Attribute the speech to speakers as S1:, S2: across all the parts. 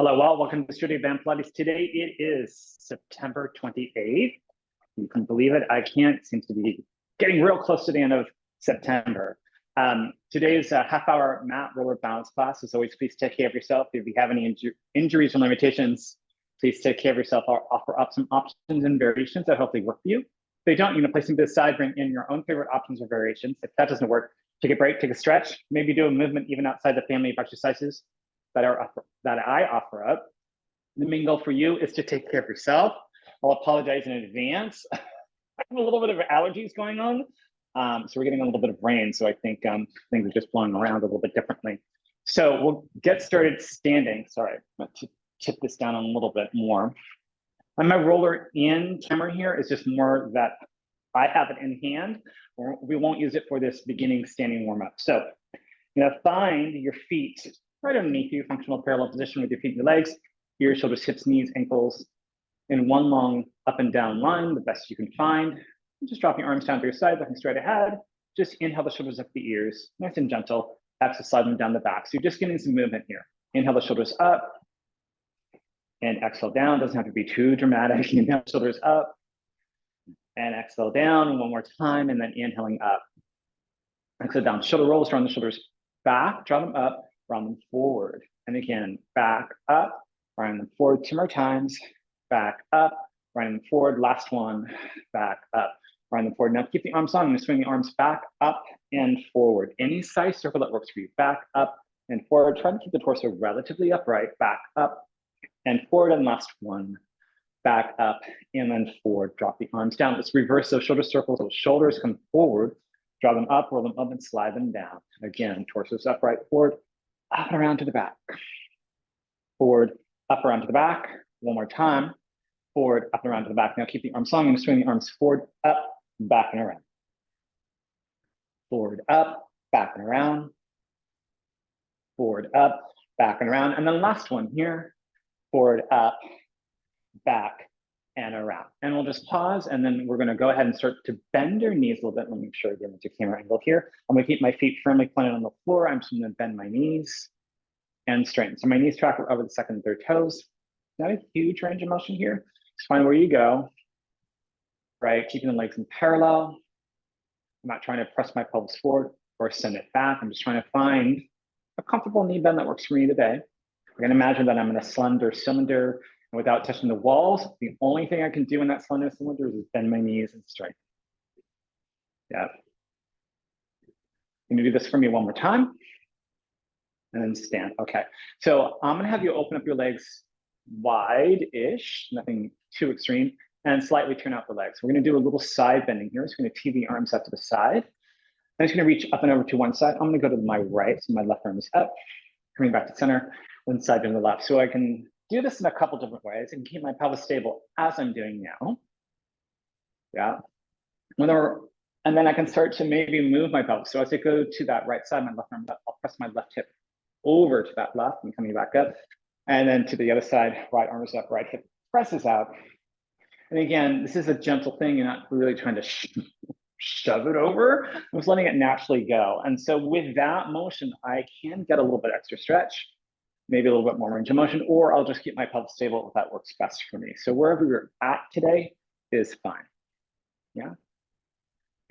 S1: Hello, welcome to Studio Band Pilates. Today it is September 28th. You can believe it, I can't. It seems to be getting real close to the end of September. Today's half-hour mat roller balance class. As always, please take care of yourself. If you have any injuries or limitations, please take care of yourself. I'll offer up some options and variations that hopefully work for you. If they don't, you're gonna place them to the side, bring in your own favorite options or variations. If that doesn't work, take a break, take a stretch, maybe do a movement even outside the family of exercises that I offer up. The main goal for you is to take care of yourself. I'll apologize in advance. I have a little bit of allergies going on. So we're getting a little bit of rain. So I think things are just blowing around a little bit differently. So we'll get started standing. Sorry, I'm going to tip this down a little bit more. And my roller in camera here is just more that I have it in hand. We won't use it for this beginning standing warm up. So you're gonna find your feet right underneath you, functional parallel position with your feet and your legs, ears, shoulders, hips, knees, ankles, in one long up and down line, the best you can find. Just drop your arms down to your side, looking straight ahead. Just inhale the shoulders up the ears, nice and gentle. Exhale, slide them down the back. So you're just getting some movement here. Inhale the shoulders up and exhale down. Doesn't have to be too dramatic. Inhale the shoulders up and exhale down one more time, and then inhaling up. Exhale down, shoulder rolls, draw the shoulders back, draw them up, round them forward. And again, back up, round them forward 2 more times, back up, round them forward, last one, back up, round them forward. Now keep the arms on, I'm gonna swing the arms back, up, and forward. Any size circle that works for you, back, up, and forward. Try to keep the torso relatively upright, back, up, and forward, and last one, back, up, and then forward. Drop the arms down. Let's reverse those shoulder circles. Those shoulders come forward, draw them up, roll them up, and slide them down. Again, torso's upright, forward, up and around to the back. Forward, up around to the back. One more time. Forward, up and around to the back. Now keep the arms long. I'm gonna swing the arms forward, up, back and around. Forward, up, back and around. Forward, up, back and around. And then last one here. Forward, up, back, and around. And we'll just pause, and then we're gonna go ahead and start to bend your knees a little bit. Let me make sure I get into camera angle here. I'm gonna keep my feet firmly planted on the floor. I'm just gonna bend my knees and straighten. So my knees track over the second and third toes. Not a huge range of motion here. Just find where you go, right? Keeping the legs in parallel. I'm not trying to press my pelvis forward or send it back. I'm just trying to find a comfortable knee bend that works for me today. We're gonna imagine that I'm in a slender cylinder, and without touching the walls, the only thing I can do in that slender cylinder is bend my knees and straighten. Yeah. Can you do this for me one more time? And then stand. Okay. So I'm gonna have you open up your legs wide-ish, nothing too extreme, and slightly turn out the legs. We're gonna do a little side bending here. So we're gonna tee the arms out to the side. I'm just gonna reach up and over to one side. I'm gonna go to my right, so my left arm is up, coming back to center, one side to the left. So I can do this in a couple different ways. I can keep my pelvis stable as I'm doing now. Yeah. And then I can start to maybe move my pelvis. So as I go to that right side, my left arm up, I'll press my left hip over to that left and coming back up. And then to the other side, right arm is up, right hip presses out. And again, this is a gentle thing. You're not really trying to shove it over. I'm just letting it naturally go. And so with that motion, I can get a little bit extra stretch, maybe a little bit more range of motion, or I'll just keep my pelvis stable if that works best for me. So wherever you're at today is fine. Yeah.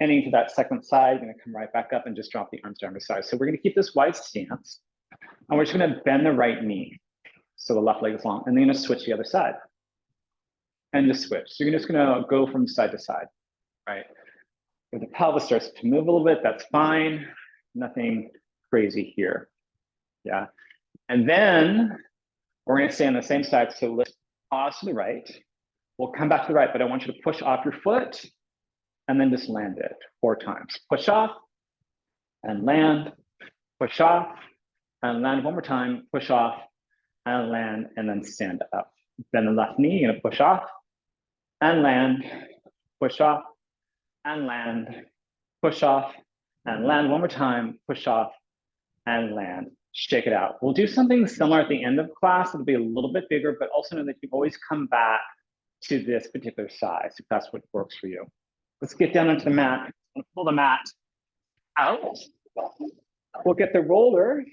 S1: Ending to that second side, you're gonna come right back up and just drop the arms down to the side. So we're gonna keep this wide stance, and we're just gonna bend the right knee. So the left leg is long, and then you're gonna switch the other side. And just switch. So you're just gonna go from side to side, right? If the pelvis starts to move a little bit, that's fine. Nothing crazy here. Yeah. And then we're gonna stay on the same side. So let's pause to the right. We'll come back to the right, but I want you to push off your foot and then just land it 4 times. Push off and land, push off and land one more time, push off and land, and then stand up. Then the left knee, you're gonna push off and land, push off and land, push off and land one more time, push off and land. Shake it out. We'll do something similar at the end of class. It'll be a little bit bigger, but also know that you always come back to this particular size if that's what works for you. Let's get down onto the mat. I'm gonna pull the mat out. We'll get the roller.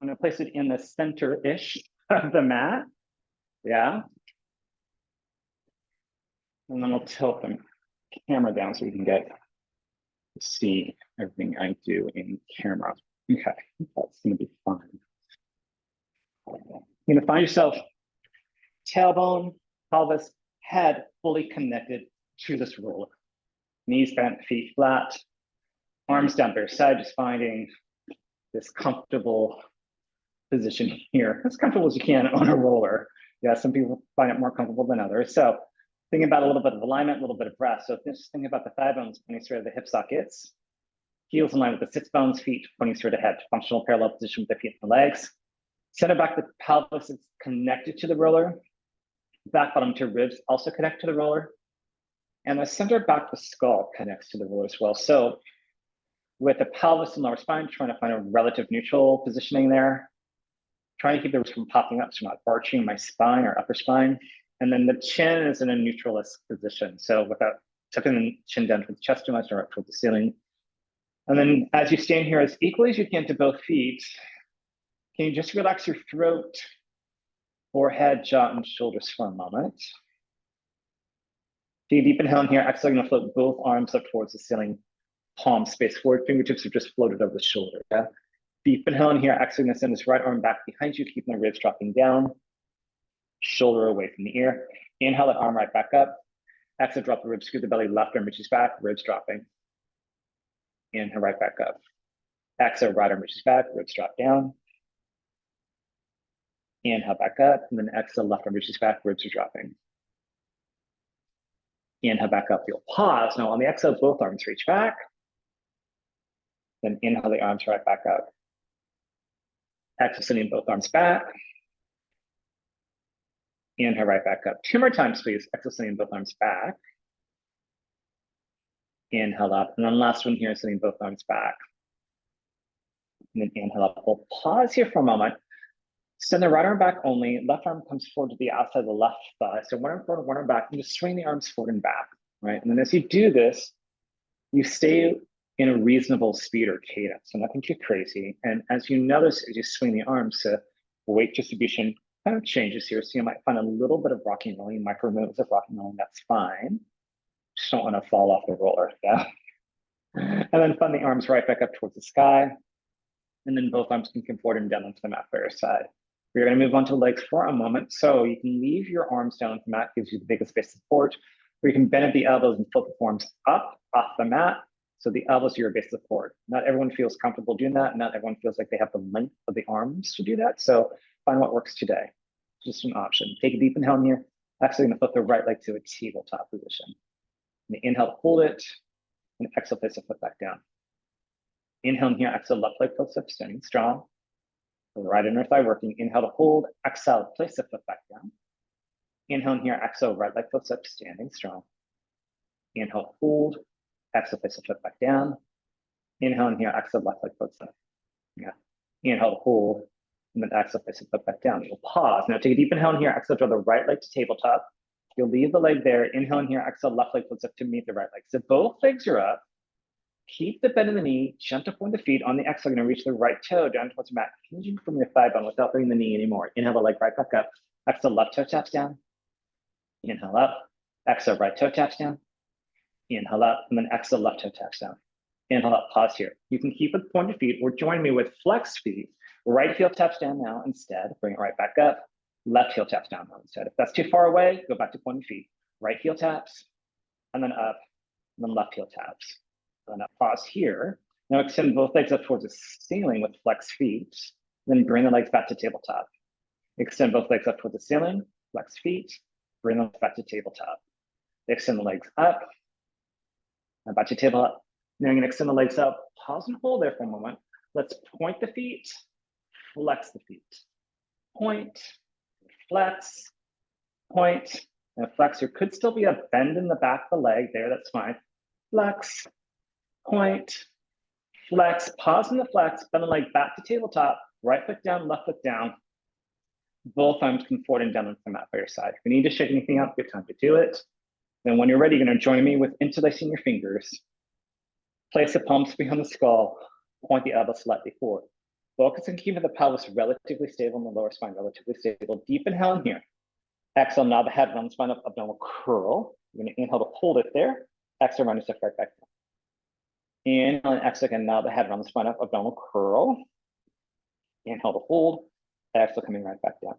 S1: I'm gonna place it in the center-ish of the mat. Yeah. And then I'll tilt the camera down so we can get to see everything I do in camera. Okay, that's gonna be fun. You're gonna find yourself tailbone, pelvis, head fully connected to this roller. Knees bent, feet flat, arms down by your side, just finding this comfortable position here, as comfortable as you can on a roller. Yeah, some people find it more comfortable than others. So thinking about a little bit of alignment, a little bit of breath. So just thinking about the thigh bones pointing straight to the hip sockets, heels in line with the sits bones, feet pointing straight ahead, functional parallel position with the feet and the legs. Center back, the pelvis is connected to the roller. Back bottom to ribs also connect to the roller. And the center back, the skull connects to the roller as well. So with the pelvis and lower spine, trying to find a relative neutral positioning there. Trying to keep the ribs from popping up, so I'm not arching my spine or upper spine. And then the chin is in a neutralist position. So without tucking the chin down towards the chest too much or up towards the ceiling. And then as you stand here as equally as you can to both feet, can you just relax your throat, forehead, jaw, and shoulders for a moment. Take a deep inhale in here. Exhale, gonna float both arms up towards the ceiling, palm space forward. Fingertips are just floated over the shoulder. Yeah? Deep inhale in here. Exhale, gonna send this right arm back behind you, keeping the ribs dropping down. Shoulder away from the ear. Inhale, that arm right back up. Exhale, drop the ribs, scoot the belly, left arm reaches back, ribs dropping. Inhale, right back up. Exhale, right arm reaches back, ribs drop down. Inhale, back up, and then exhale, left arm reaches back, ribs are dropping. Inhale, back up, you'll pause. Now on the exhale, both arms reach back. Then inhale, the arms right back up. Exhale, sending both arms back. Inhale, right back up. 2 more times, please. Exhale, sending both arms back. Inhale up. And then last one here, sending both arms back. And then inhale up. We'll pause here for a moment. Send the right arm back only. Left arm comes forward to the outside of the left thigh. So one arm forward, one arm back, and just swing the arms forward and back, right? And then as you do this, you stay in a reasonable speed or cadence, so nothing too crazy. And as you notice, as you swing the arms, the weight distribution kind of changes here. So you might find a little bit of rocking and rolling, micro moves of rocking and rolling, that's fine. Just don't want to fall off the roller, yeah? And then find the arms right back up towards the sky. And then both arms can come forward and down onto the mat by your side. We're going to move on to legs for a moment. So you can leave your arms down on the mat, gives you the biggest space of support, or you can bend at the elbows and flip the forearms up off the mat. So the elbows are your base of support. Not everyone feels comfortable doing that. Not everyone feels like they have the length of the arms to do that. So find what works today. Just an option. Take a deep inhale in here. Actually, going to flip the right leg to a tabletop position. And inhale, hold it, and exhale, place the foot back down. Inhale in here, exhale, left leg floats up, standing strong. Right inner thigh working. Inhale to hold. Exhale, place the foot back down. Inhale in here. Exhale, right leg floats up, standing strong. Inhale, hold. Exhale, place the foot back down. Inhale in here. Exhale, left leg floats up. Yeah. Inhale to hold. And then exhale, place the foot back down. You'll pause. Now take a deep inhale in here. Exhale, draw the right leg to tabletop. You'll leave the leg there. Inhale in here. Exhale, left leg floats up to meet the right leg. So both legs are up. Keep the bend in the knee, gentle point the feet. On the exhale, going to reach the right toe down towards the mat, hinging from your thigh bone without bringing the knee anymore. Inhale the leg right back up. Exhale, left toe taps down. Inhale up. Exhale, right toe taps down. Inhale up, and then exhale, left toe taps down. Inhale up, pause here. You can keep with pointed feet or join me with flexed feet. Right heel taps down now instead. Bring it right back up. Left heel taps down now instead. If that's too far away, go back to pointed feet. Right heel taps, and then up, and then left heel taps. And pause here. Now extend both legs up towards the ceiling with flexed feet. Then bring the legs back to tabletop. Extend both legs up towards the ceiling, flexed feet. Bring them back to tabletop. Extend the legs up. And back to tabletop. Now I'm going to extend the legs up. Pause and hold there for a moment. Let's point the feet. Flex the feet. Point. Flex. Point. And flex. There could still be a bend in the back of the leg there. That's fine. Flex. Point, flex, pause in the flex, bend the leg back to tabletop, right foot down, left foot down. Both arms come forward and down onto the mat by your side. If you need to shake anything up, good time to do it. Then when you're ready, you're going to join me with interlacing your fingers. Place the palms behind the skull, point the elbow slightly forward. Focus on keeping the pelvis relatively stable and the lower spine relatively stable. Deep inhale in here. Exhale, nod the head, run the spine up, abdominal curl. You're gonna inhale to hold it there. Exhale, run yourself right back down. Inhale and exhale again, nod the head, run the spine up, abdominal curl. Inhale to hold. Exhale, coming right back down.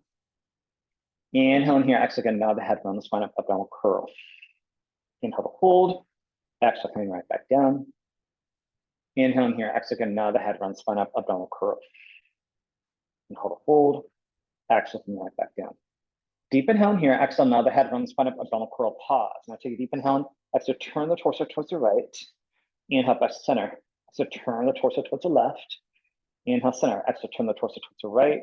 S1: Inhale in here, exhale again, nod the head, run the spine up, abdominal curl. Inhale to hold. Exhale, coming right back down. Inhale in here, exhale again, nod the head, run the spine up, abdominal curl. Inhale to hold. Exhale, coming right back down. Deep inhale in here, exhale, nod the head, run the spine up, abdominal curl, pause. Now take a deep inhale, exhale, turn the torso towards the right. Inhale back to center. Exhale, turn the torso towards the left. Inhale, center. Exhale, turn the torso towards the right.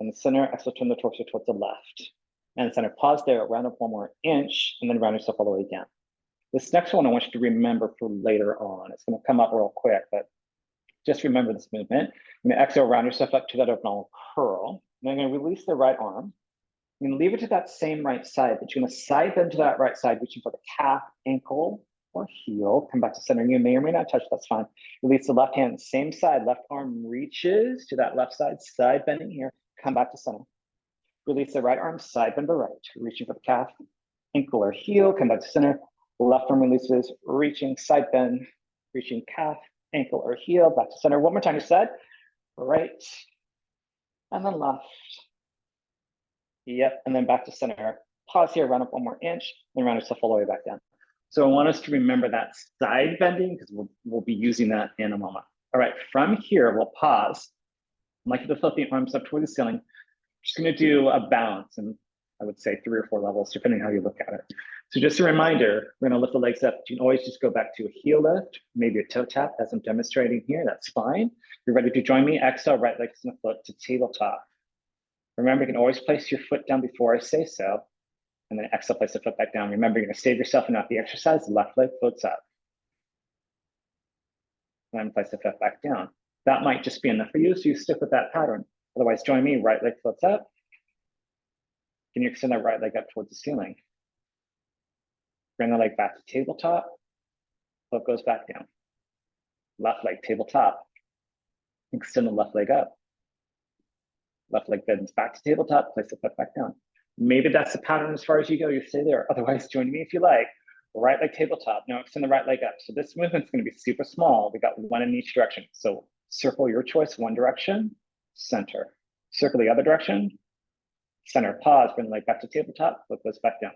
S1: And the center, exhale, turn the torso towards the left. And center, pause there, round up one more inch, and then round yourself all the way down. This next one I want you to remember for later on. It's gonna come up real quick, but just remember this movement. You're gonna exhale, round yourself up to that abdominal curl. And I'm gonna release the right arm. I'm gonna leave it to that same right side, but you're gonna side bend to that right side, reaching for the calf, ankle, or heel. Come back to center. You may or may not touch, that's fine. Release the left hand, same side, left arm reaches to that left side bending here. Come back to center. Release the right arm, side bend to right, reaching for the calf, ankle, or heel. Come back to center. Left arm releases, reaching, side bend, reaching calf, ankle, or heel. Back to center. One more time, you said. Right, and then left. Yep, and then back to center. Pause here, round up one more inch, then round yourself all the way back down. So I want us to remember that side bending because we'll be using that in a moment. All right, from here, we'll pause. I'd like you to flip the arms up toward the ceiling. Just gonna do a bounce, and I would say 3 or 4 levels, depending on how you look at it. So just a reminder, we're gonna lift the legs up. You can always just go back to a heel lift, maybe a toe tap as I'm demonstrating here, that's fine. You're ready to join me, exhale, right leg to the foot to tabletop. Remember, you can always place your foot down before I say so, and then exhale, place the foot back down. Remember, you're gonna save yourself enough the exercise, left leg floats up. And then place the foot back down. That might just be enough for you, so you stick with that pattern. Otherwise, join me, right leg floats up. Can you extend that right leg up towards the ceiling? Bring the leg back to tabletop, foot goes back down. Left leg tabletop, extend the left leg up. Left leg bends back to tabletop, place the foot back down. Maybe that's the pattern as far as you go, you stay there. Otherwise, join me if you like. Right leg tabletop, now extend the right leg up. So this movement's gonna be super small. We got one in each direction. So circle your choice, one direction, center. Circle the other direction, center, pause, bring the leg back to tabletop, foot goes back down.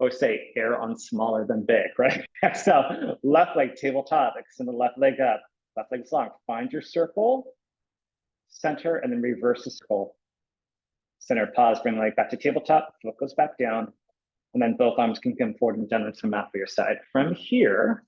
S1: Always say err on smaller than big, right? So left leg tabletop, extend the left leg up, left leg's long. Find your circle, center, and then reverse the circle. Center, pause, bring the leg back to tabletop, foot goes back down, and then both arms can come forward and down into a mat for your side. From here,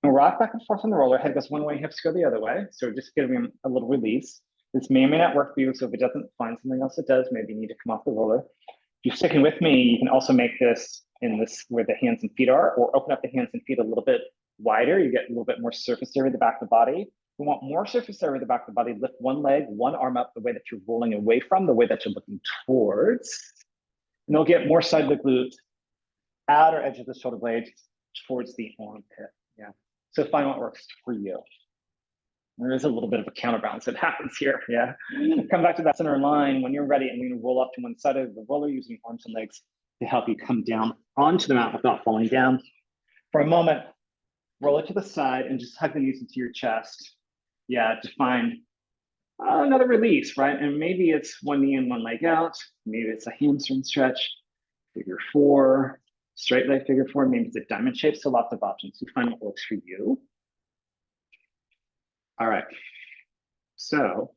S1: we'll rock back and forth on the roller. Head goes one way, hips go the other way. So just giving them a little release. This may or may not work for you, so if it doesn't, find something else that does. Maybe you need to come off the roller. If you're sticking with me, you can also make this in this where the hands and feet are, or open up the hands and feet a little bit wider. You get a little bit more surface area at the back of the body. If you want more surface area at the back of the body, lift one leg, one arm up the way that you're rolling away from, the way that you're looking towards. And you'll get more side of the glute, outer edge of the shoulder blade towards the armpit. Yeah. So find what works for you. There is a little bit of a counterbalance that happens here. Yeah. Come back to that center line when you're ready, and we're going to roll up to one side of the roller using arms and legs to help you come down onto the mat without falling down. For a moment, roll it to the side and just hug the knees into your chest. Yeah, to find another release, right? And maybe it's one knee and one leg out. Maybe it's a hamstring stretch, figure 4, straight leg figure 4. Maybe it's a diamond shape. So lots of options. You find what works for you. All right. So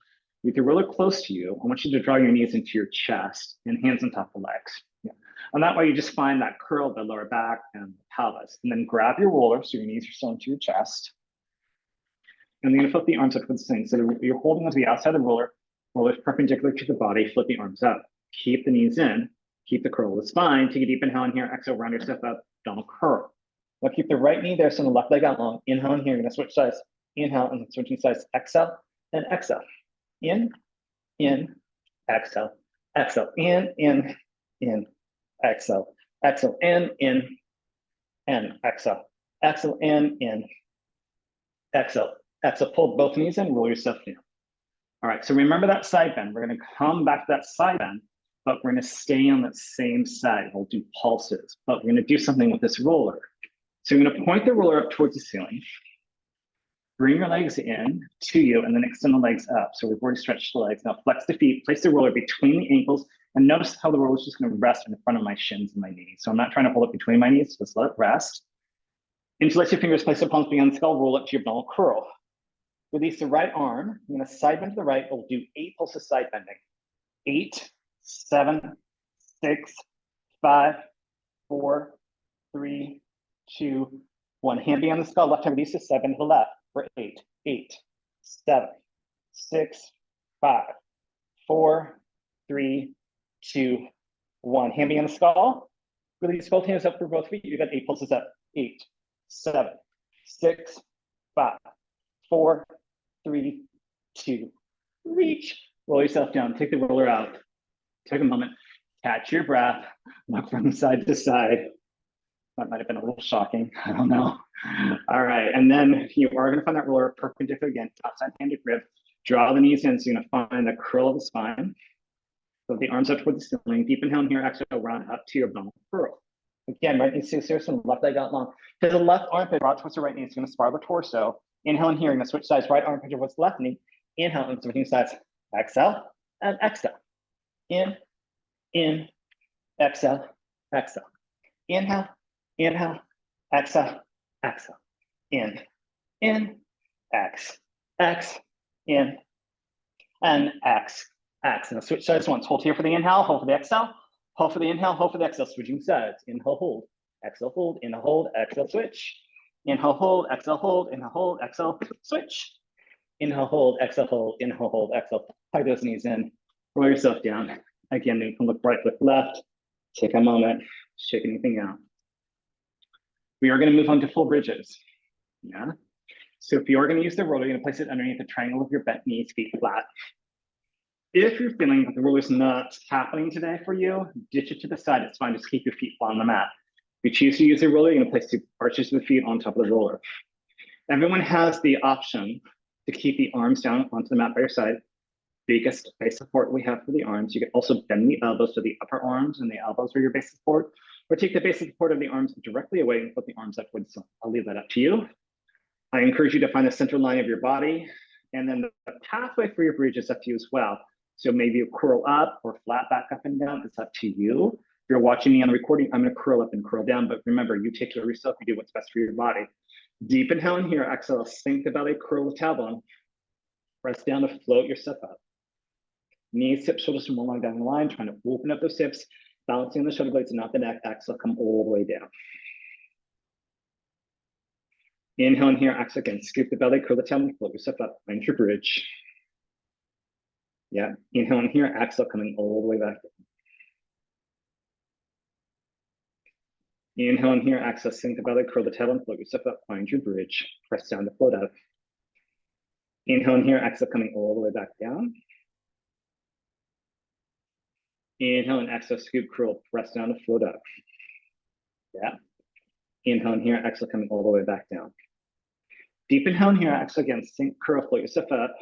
S1: with your roller close to you, I want you to draw your knees into your chest and hands on top of the legs. Yeah. And that way you just find that curl of the lower back and the pelvis. And then grab your roller so your knees are still into your chest. And then you're gonna flip the arms up to the ceiling. So you're holding onto the outside of the roller, roller's perpendicular to the body, flip the arms up. Keep the knees in, keep the curl of the spine. Take a deep inhale in here, exhale, round yourself up, down curl. Now keep the right knee there, so the left leg out long. Inhale in here, you're gonna switch sides. Inhale and switching sides, exhale and exhale. In, exhale, exhale, in, exhale, exhale, in, exhale, exhale, in, exhale, exhale, pull both knees in, roll yourself down. All right, so remember that side bend. We're gonna come back to that side bend, but we're gonna stay on that same side. We'll do pulses, but we're gonna do something with this roller. So you're gonna point the roller up towards the ceiling, bring your legs in to you, and then extend the legs up. So we've already stretched the legs. Now flex the feet, place the roller between the ankles, and notice how the roller is just gonna rest in front of my shins and my knees. So I'm not trying to hold it between my knees, just let it rest. Interlace your fingers, place the palms behind the skull, roll up to your ball curl. Release the right arm. I'm gonna side bend to the right. We'll do 8 pulses side bending. 8, 7, 6, 5, 4, 3, 2, 1. Hand behind the skull, left hand release the 7 to the left for 8, 8, 7, 6, 5, 4, 3, 2, 1. Hand behind the skull. Release both hands up for both feet. You got 8 pulses up. 8, 7, 6, 5, 4, 3, 2, reach. Roll yourself down. Take the roller out. Take a moment. Catch your breath. Look from side to side. That might have been a little shocking. I don't know. All right. And then you are going to find that roller perpendicular again, top side handed grip. Draw the knees in. So you're going to find the curl of the spine. So the arms up toward the ceiling. Deep inhale here. Exhale, round up to your bone curl. Again, right knee stays serious and left leg out long. To the left armpit, draw towards the right knee. It's going to spar the torso. Inhale in here. You're going to switch sides. Right armpit towards the left knee. Inhale and switching sides. Exhale and exhale. In, exhale, exhale. Inhale, inhale, exhale, exhale. In, X, in, and X. And switch sides once. Hold here for the inhale, hold for the exhale. Hold for the inhale, hold for the exhale. Switching sides. Inhale, hold, exhale, exhale, switch. Inhale, hold, exhale, switch. Inhale, hold, exhale, exhale. Tie those knees in. Roll yourself down. Again, you can look right, look left. Take a moment, shake anything out. We are going to move on to full bridges. Yeah. So if you are going to use the roller, you're going to place it underneath the triangle of your bent knees, feet flat. If you're feeling that the roller is not happening today for you, ditch it to the side. It's fine. Just keep your feet flat on the mat. If you choose to use the roller, you're going to place 2 arches of the feet on top of the roller. Everyone has the option to keep the arms down onto the mat by your side. Biggest base support we have for the arms. You can also bend the elbows to the upper arms, and the elbows are your base support, or take the base support of the arms directly away and put the arms upwards. So I'll leave that up to you. I encourage you to find the center line of your body, and then the pathway for your bridge is up to you as well. So maybe you curl up or flat back up and down. It's up to you. If you're watching me on the recording, I'm going to curl up and curl down, but remember, you take care of yourself. You do what's best for your body. Deep inhale in here. Exhale, sink the belly, curl the tailbone. Press down to float yourself up. Knees, hips, shoulders from one line down the line, trying to open up those hips, balancing the shoulder blades and not the neck. Exhale, come all the way down. Inhale in here, exhale again, scoop the belly, curl the tailbone, float yourself up, find your bridge. Yeah, inhale in here, exhale, coming all the way back down. Inhale in here, exhale, sink the belly, curl the tailbone, float yourself up, find your bridge. Press down to float up. Inhale in here, exhale, coming all the way back down. Inhale and exhale, scoop, curl, press down to float up. Yeah. Inhale in here, exhale, coming all the way back down. Deep inhale in here, exhale again, sink, curl, float yourself up.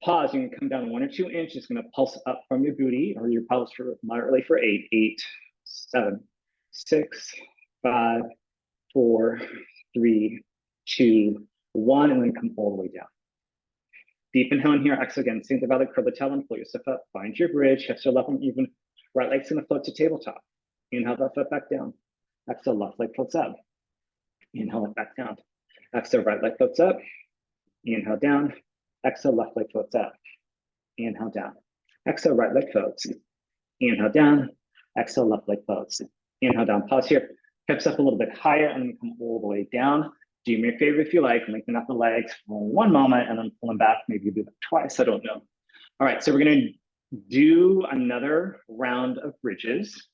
S1: Pause, you can come down 1 or 2 inches, gonna pulse up from your booty or your pelvis for moderately for 8, 8, 7, 6, 5, 4, 3, 2, 1, and then come all the way down. Deep inhale in here, exhale again, sink the belly, curl the tailbone, float yourself up, find your bridge, hips are left and even, right leg's gonna float to tabletop. Inhale, left foot back down. Exhale, left leg floats up. Inhale, left back down. Exhale, right leg floats up. Inhale, down. Exhale, left leg floats up. Inhale, down. Exhale, right leg floats. Inhale, down. Exhale, left leg floats. Inhale, down. Pause here. Hips up a little bit higher and then come all the way down. Do me a favor if you like, lengthen up the legs for 1 moment and then pull them back. Maybe you do that twice, I don't know. All right, so we're gonna do another round of bridges.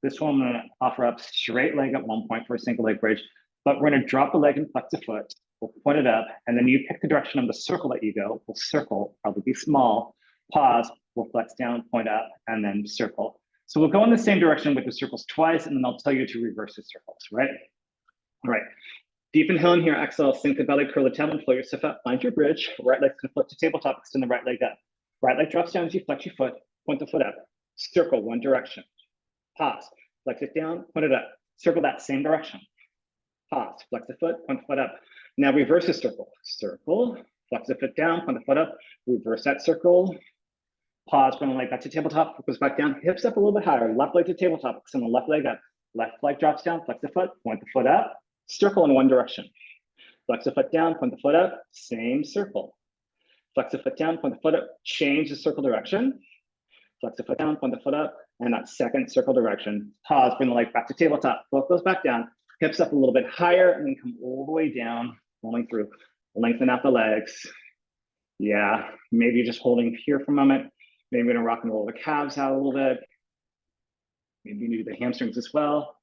S1: This one I'm gonna offer up straight leg at 1 point for a single leg bridge, but we're gonna drop the leg and flex the foot. We'll point it up, and then you pick the direction of the circle that you go. We'll circle, probably be small, pause, we'll flex down, point up, and then circle. So we'll go in the same direction with the circles twice, and then I'll tell you to reverse the circles, right? All right. Deep inhale in here, exhale, sink the belly, curl the tailbone, float yourself up, find your bridge. Right leg's gonna flip to tabletop, extend the right leg up. Right leg drops down as you flex your foot, point the foot up. Circle one direction. Pause, flex it down, point it up. Circle that same direction. Pause, flex the foot, point the foot up. Now reverse the circle. Circle, flex the foot down, point the foot up, reverse that circle. Pause, bring the leg back to tabletop, goes back down, hips up a little bit higher, left leg to tabletop, extend the left leg up. Left leg drops down, flex the foot, point the foot up, circle in one direction. Flex the foot down, point the foot up, same circle. Flex the foot down, point the foot up, change the circle direction. Flex the foot down, point the foot up, and that second circle direction. Pause, bring the leg back to tabletop, foot goes back down, hips up a little bit higher, and then come all the way down, rolling through. Lengthen out the legs. Yeah, maybe you're just holding here for a moment. Maybe you're gonna rock and roll the calves out a little bit. Maybe you do the hamstrings as well.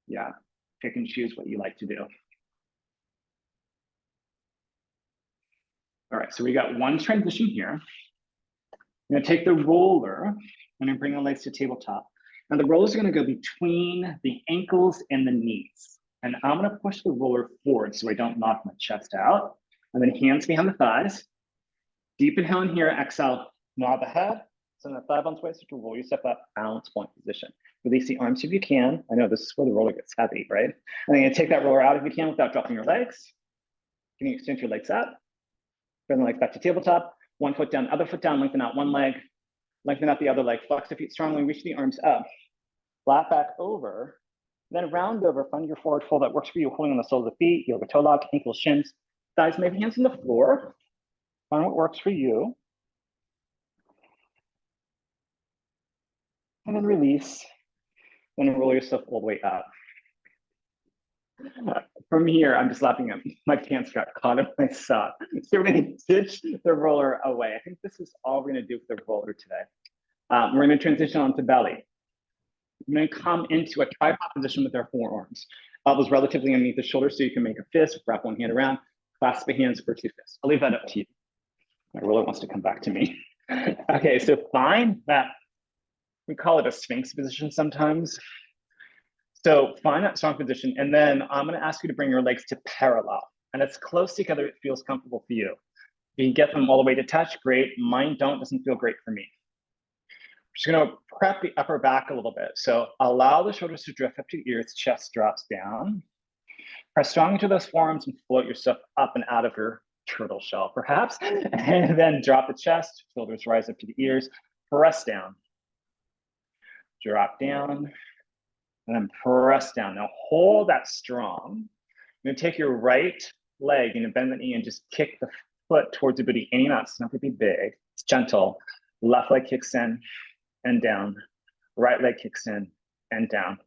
S1: Yeah, pick and choose what you like to do. All right, so we got one transition here. I'm gonna take the roller and bring the legs to tabletop. Now the rollers are gonna go between the ankles and the knees. And I'm gonna push the roller forward so I don't knock my chest out. And then hands behind the thighs. Deep inhale in here, exhale, nod the head. Send the thigh bones away, so to roll yourself up, balance point position. Release the arms if you can. I know this is where the roller gets heavy, right? And then you're gonna take that roller out if you can without dropping your legs. Can you extend your legs up? Bring the legs back to tabletop. One foot down, other foot down, lengthen out one leg. Lengthen out the other leg, flex the feet strongly, reach the arms up. Flat back over, then round over, find your forward fold that works for you, holding on the soles of the feet, yoga toe lock, ankles, shins, thighs, maybe hands on the floor. Find what works for you. And then release, then roll yourself all the way up. From here, I'm just laughing at my pants got caught in my sock. So we're gonna ditch the roller away. I think this is all we're gonna do with the roller today. We're gonna transition onto belly. We're gonna come into a tripod position with our forearms. Elbows relatively underneath the shoulders so you can make a fist, wrap one hand around, clasp the hands for two fists. I'll leave that up to you. My roller wants to come back to me. Okay, so find that, we call it a Sphinx position sometimes. So find that strong position, and then I'm gonna ask you to bring your legs to parallel, and as close together it feels comfortable for you. If you can get them all the way to touch, great. Mine doesn't feel great for me. I'm just gonna prep the upper back a little bit. So allow the shoulders to drift up to your ears, chest drops down. Press strong into those forearms and float yourself up and out of your turtle shell, perhaps. And then drop the chest, shoulders rise up to the ears, press down. Drop down. And then press down. Now hold that strong. You're gonna take your right leg and bend the knee and just kick the foot towards the booty. Aim out, it's not gonna be big, it's gentle. Left leg kicks in and down. Right leg kicks in and down.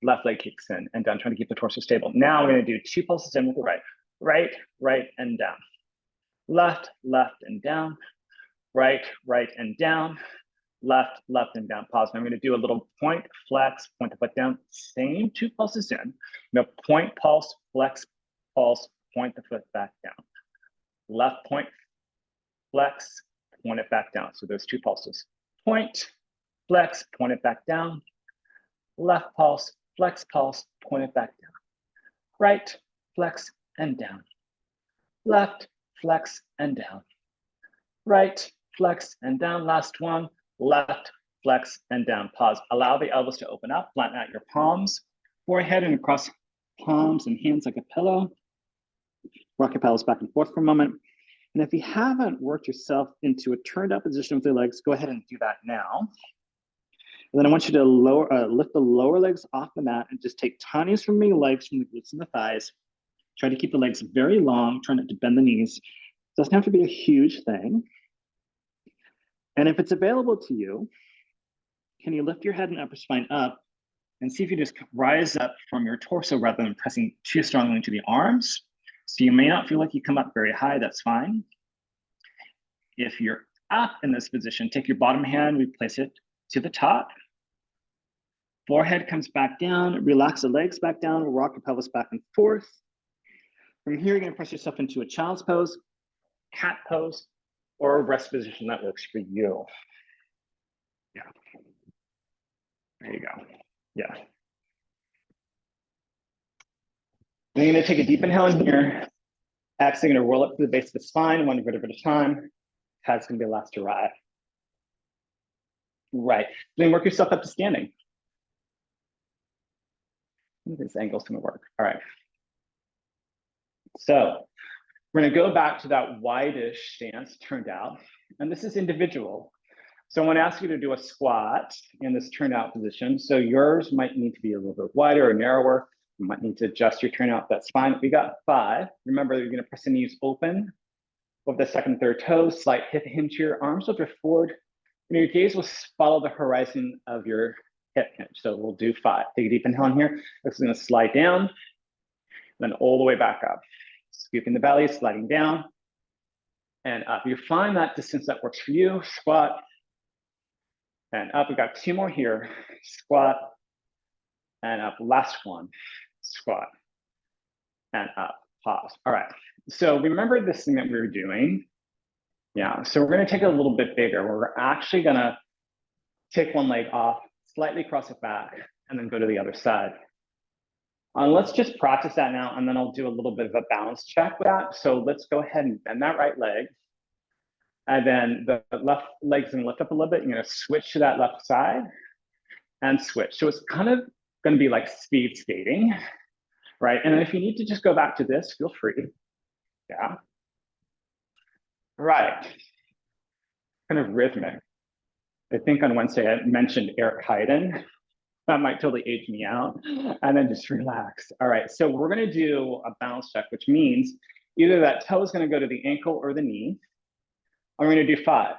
S1: Left leg kicks in and down, trying to keep the torso stable. Now we're gonna do 2 pulses in with the right. Right, right, and down. Left, left, and down. Right, right, and down. Left, left, and down. Pause. And I'm going to do a little point, flex, point the foot down. Same 2 pulses in. Now point, pulse, flex, pulse, point the foot back down. Left point, flex, point it back down. So those 2 pulses. Point, flex, point it back down. Left pulse, flex, pulse, point it back down. Right, flex, and down. Left, flex, and down. Right, flex, and down. Last one. Left, flex, and down. Pause. Allow the elbows to open up. Flatten out your palms, forehead, and across palms and hands like a pillow. Rock your pelvis back and forth for a moment. And if you haven't worked yourself into a turned up position with your legs, go ahead and do that now. And then I want you to lift the lower legs off the mat and just take tiny swimming legs from the glutes and the thighs. Try to keep the legs very long, try not to bend the knees. It doesn't have to be a huge thing. And if it's available to you, can you lift your head and upper spine up and see if you just rise up from your torso rather than pressing too strongly into the arms. So you may not feel like you come up very high, that's fine. If you're up in this position, take your bottom hand, we place it to the top. Forehead comes back down, relax the legs back down, rock your pelvis back and forth. From here, you're gonna press yourself into a child's pose, cat pose, or a rest position that works for you. Yeah. There you go. Yeah. Then you're gonna take a deep inhale in here. Exhale, you're gonna roll up to the base of the spine, one vertebra at a time. Head's gonna be last to arrive. Right. Then work yourself up to standing. This angle's gonna work. All right. So we're gonna go back to that wide-ish stance turned out, and this is individual. So I want to ask you to do a squat in this turned out position. So yours might need to be a little bit wider or narrower. You might need to adjust your turnout. That's fine. We got 5. Remember, you're going to press the knees open over the second, third toes, slight hip hinge. Your arms will drift forward, and your gaze will follow the horizon of your hip hinge. So we'll do 5. Take a deep inhale in here. This is going to slide down, then all the way back up. Scooping the belly, sliding down, and up. You find that distance that works for you. Squat, and up. We got 2 more here. Squat, and up. Last one. Squat, and up. Pause. All right. So remember this thing that we were doing? Yeah. So we're going to take it a little bit bigger. We're actually going to take one leg off, slightly cross it back, and then go to the other side. Let's just practice that now, and then I'll do a little bit of a balance check with that. So let's go ahead and bend that right leg. And then the left leg's gonna lift up a little bit. You're gonna switch to that left side and switch. So it's kind of gonna be like speed skating, right? And if you need to just go back to this, feel free. Yeah. Right. Kind of rhythmic. I think on Wednesday I mentioned Eric Hayden. That might totally age me out. And then just relax. All right, so we're gonna do a balance check, which means either that toe is gonna go to the ankle or the knee. I'm going to do 5.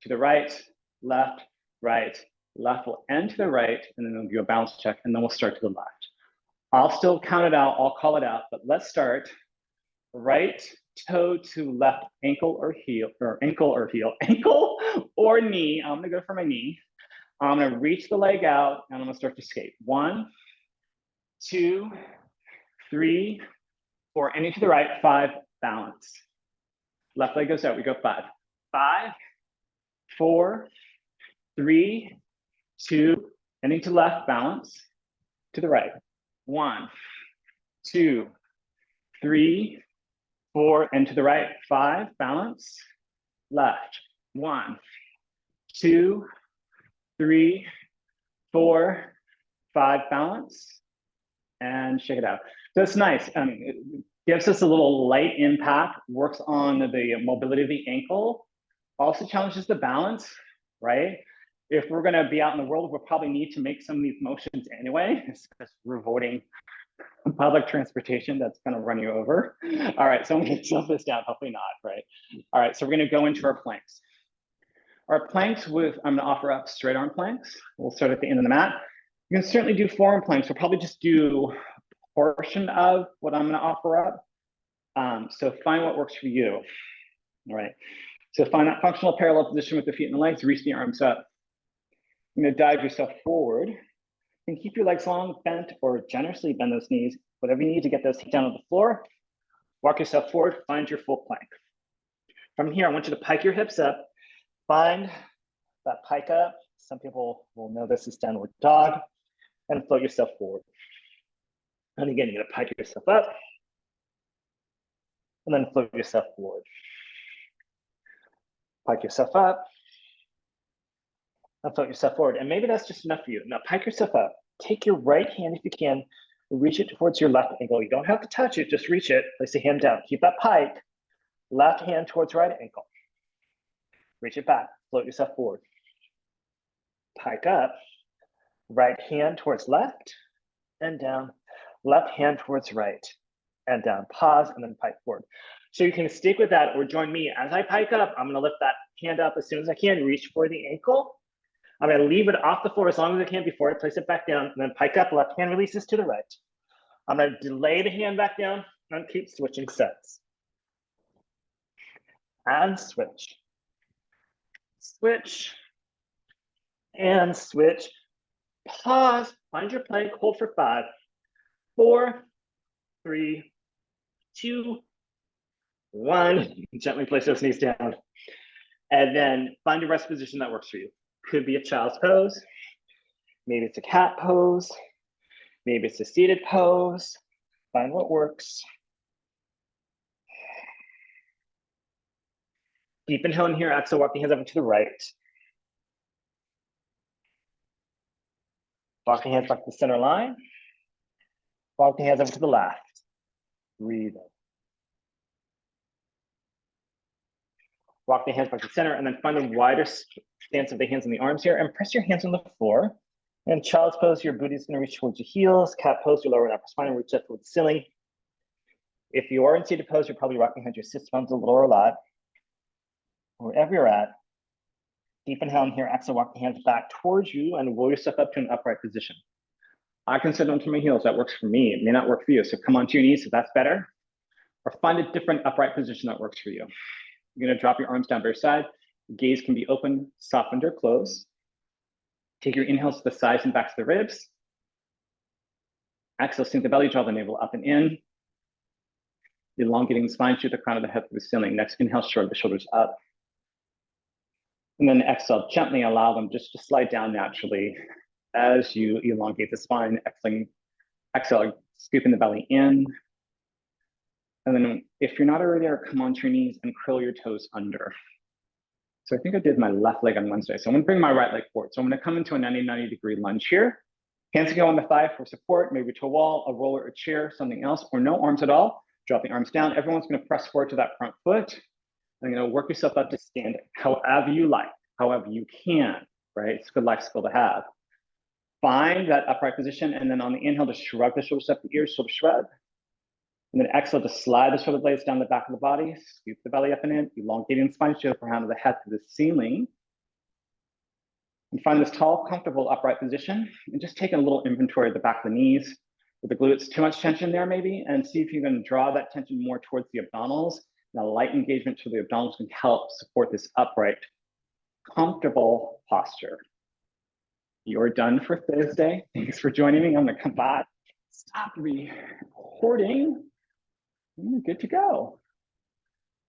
S1: To the right, left, left will end to the right, and then we'll do a balance check, and then we'll start to the left. I'll still count it out, I'll call it out, but let's start. Right toe to left ankle or heel, ankle or knee. I'm gonna go for my knee. I'm gonna reach the leg out, and I'm gonna start to skate. 1, 2, 3, 4, ending to the right, 5, balance. Left leg goes out, we go 5. 5, 4, 3, 2, ending to left, balance. To the right. 1, 2, 3, 4, and to the right. 5, balance. Left. 1, 2, 3, 4, 5, balance. And shake it out. So it's nice. It gives us a little light impact, works on the mobility of the ankle, also challenges the balance, right? If we're gonna be out in the world, we'll probably need to make some of these motions anyway, because we're avoiding public transportation that's gonna run you over. All right, so I'm gonna slow this down, hopefully not, right? All right, so we're gonna go into our planks. Our planks I'm gonna offer up straight arm planks. We'll start at the end of the mat. You can certainly do forearm planks. We'll probably just do portion of what I'm going to offer up. So find what works for you. All right. So find that functional parallel position with the feet and the legs. Reach the arms up. You're going to dive yourself forward. You can keep your legs long, bent, or generously bend those knees. Whatever you need to get those feet down on the floor. Walk yourself forward. Find your full plank. From here, I want you to pike your hips up. Find that pike up. Some people will know this is downward dog. And float yourself forward. And again, you're gonna pike yourself up and then float yourself forward. Pike yourself up and float yourself forward. And maybe that's just enough for you. Now pike yourself up. Take your right hand, if you can, reach it towards your left ankle. You don't have to touch it, just reach it. Place the hand down. Keep that pike. Left hand towards right ankle. Reach it back. Float yourself forward. Pike up. Right hand towards left and down. Left hand towards right and down. Pause and then pike forward. So you can stick with that or join me. As I pike up, I'm going to lift that hand up as soon as I can, reach for the ankle. I'm going to leave it off the floor as long as I can before I place it back down, and then pike up, left hand releases to the right. I'm going to delay the hand back down and keep switching sets. And switch. Switch. And switch. Pause. Find your plank. Hold for 5, 4, 3, 2, 1. Gently place those knees down. And then find a rest position that works for you. Could be a child's pose. Maybe it's a cat pose. Maybe it's a seated pose. Find what works. Deep inhale in here, exhale, walk the hands up to the right. Walk the hands back to the center line. Walk the hands over to the left. Breathe in. Walk the hands back to the center and then find the wider stance of the hands and the arms here and press your hands on the floor. And child's pose, your booty is going to reach towards your heels. Cat pose, your lower and upper spine will reach up towards the ceiling. If you are in seated pose, you're probably rocking behind your sit bones a little or a lot. Wherever you're at, deep inhale in here, exhale, walk the hands back towards you and roll yourself up to an upright position. I can sit onto my heels, that works for me. It may not work for you, so come onto your knees if that's better. Or find a different upright position that works for you. You're gonna drop your arms down by your side. Gaze can be open, softened, or closed. Take your inhales to the sides and backs of the ribs. Exhale, sink the belly, draw the navel up and in. Elongating the spine, shoot the crown of the head through the ceiling. Next inhale, shrug the shoulders up. And then exhale, gently allow them just to slide down naturally as you elongate the spine. Exhale, scooping the belly in. And then if you're not already there, come onto your knees and curl your toes under. So I think I did my left leg on Wednesday. So I'm gonna bring my right leg forward. So I'm gonna come into a 90 degree lunge here. Hands can go on the thigh for support, maybe to a wall, a roller, a chair, something else, or no arms at all. Drop the arms down. Everyone's gonna press forward to that front foot. And you're gonna work yourself up to standing, however you like, however you can, right? It's a good life skill to have. Find that upright position, and then on the inhale, just shrug the shoulders up the ears, shoulder shrug. And then exhale to slide the shoulder blades down the back of the body, scoop the belly up and in, elongating the spine, shoulder crown of the head to the ceiling. And find this tall, comfortable upright position, and just take a little inventory of the back of the knees, with the glutes, too much tension there maybe, and see if you can draw that tension more towards the abdominals. Now, light engagement to the abdominals can help support this upright, comfortable posture. You're done for Thursday. Thanks for joining me. I'm gonna come back, stop recording. You're good to go.